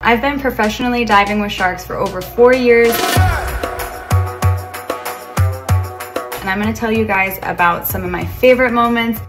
I've been professionally diving with sharks for over 4 years. And I'm gonna tell you guys about some of my favorite moments.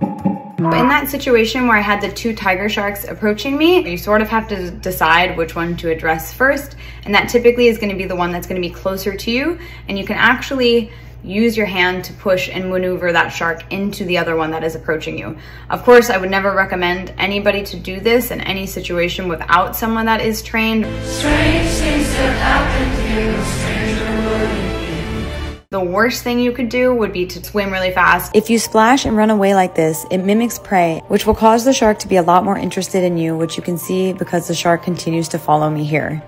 In that situation where I had the 2 tiger sharks approaching me, you sort of have to decide which one to address first. And that typically is gonna be the one that's gonna be closer to you. And you can actually use your hand to push and maneuver that shark into the other one that is approaching you. Of course, I would never recommend anybody to do this in any situation without someone that is trained. Strange things have happened here, stranger would. The worst thing you could do would be to swim really fast. If you splash and run away like this, it mimics prey, which will cause the shark to be a lot more interested in you, which you can see because the shark continues to follow me here.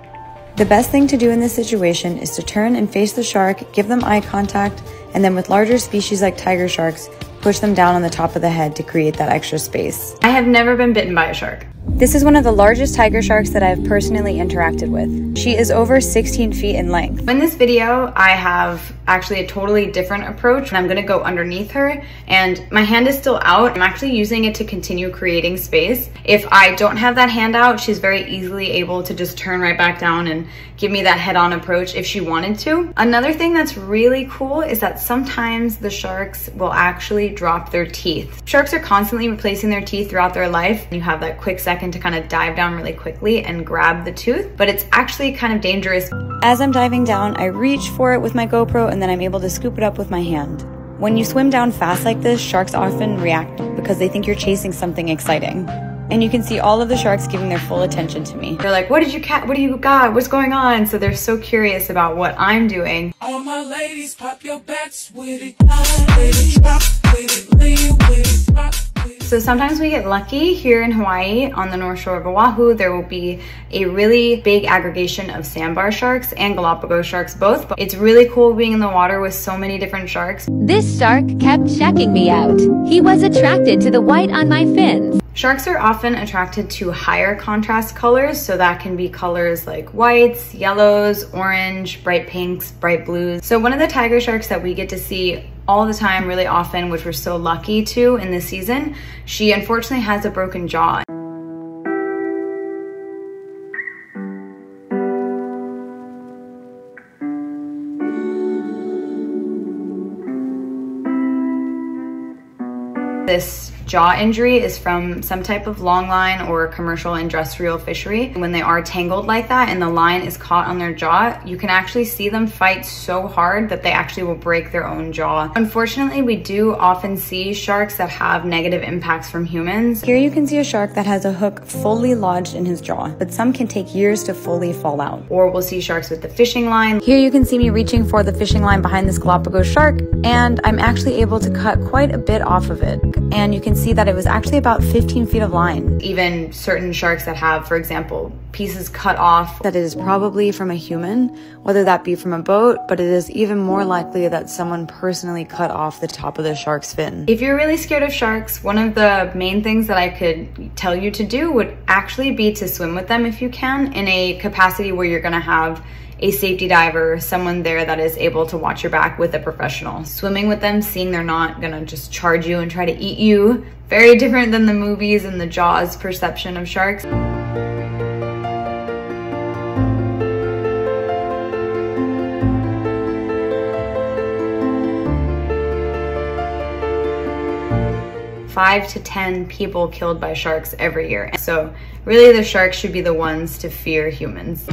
The best thing to do in this situation is to turn and face the shark, give them eye contact, and then with larger species like tiger sharks, push them down on the top of the head to create that extra space. I have never been bitten by a shark. This is one of the largest tiger sharks that I've personally interacted with. She is over 16 feet in length. In this video, I have actually a totally different approach. I'm gonna go underneath her and my hand is still out. I'm actually using it to continue creating space. If I don't have that hand out, she's very easily able to just turn right back down and give me that head-on approach if she wanted to. Another thing that's really cool is that sometimes the sharks will actually drop their teeth. Sharks are constantly replacing their teeth throughout their life. You have that quick second to kind of dive down really quickly and grab the tooth, but it's actually kind of dangerous. As I'm diving down, I reach for it with my GoPro and then I'm able to scoop it up with my hand. When you swim down fast like this, sharks often react because they think you're chasing something exciting. And you can see all of the sharks giving their full attention to me. They're like, what did you catch? What do you got? What's going on? So they're so curious about what I'm doing. All my ladies, pop your backs with it, with it, drop with it, lean with it, rock with it. So sometimes we get lucky here in Hawaii on the North Shore of Oahu. There will be a really big aggregation of sandbar sharks and Galapagos sharks both. But it's really cool being in the water with so many different sharks. This shark kept checking me out. He was attracted to the white on my fins. Sharks are often attracted to higher contrast colors, so that can be colors like whites, yellows, orange, bright pinks, bright blues. So one of the tiger sharks that we get to see all the time, really often, which we're so lucky to in this season, she unfortunately has a broken jaw. This jaw injury is from some type of long line or commercial industrial fishery. When they are tangled like that and the line is caught on their jaw, you can actually see them fight so hard that they actually will break their own jaw. Unfortunately, we do often see sharks that have negative impacts from humans. Here you can see a shark that has a hook fully lodged in his jaw, but some can take years to fully fall out. Or we'll see sharks with the fishing line. Here you can see me reaching for the fishing line behind this Galapagos shark, and I'm actually able to cut quite a bit off of it. And you can see that it was actually about 15 feet of line. Even certain sharks that have, for example, pieces cut off. That it is probably from a human, whether that be from a boat, but it is even more likely that someone personally cut off the top of the shark's fin. If you're really scared of sharks, one of the main things that I could tell you to do would actually be to swim with them if you can, in a capacity where you're gonna have a safety diver, someone there that is able to watch your back with a professional. Swimming with them, seeing they're not gonna just charge you and try to eat you, very different than the movies and the Jaws perception of sharks. Five to 10 people killed by sharks every year. So really the sharks should be the ones to fear humans.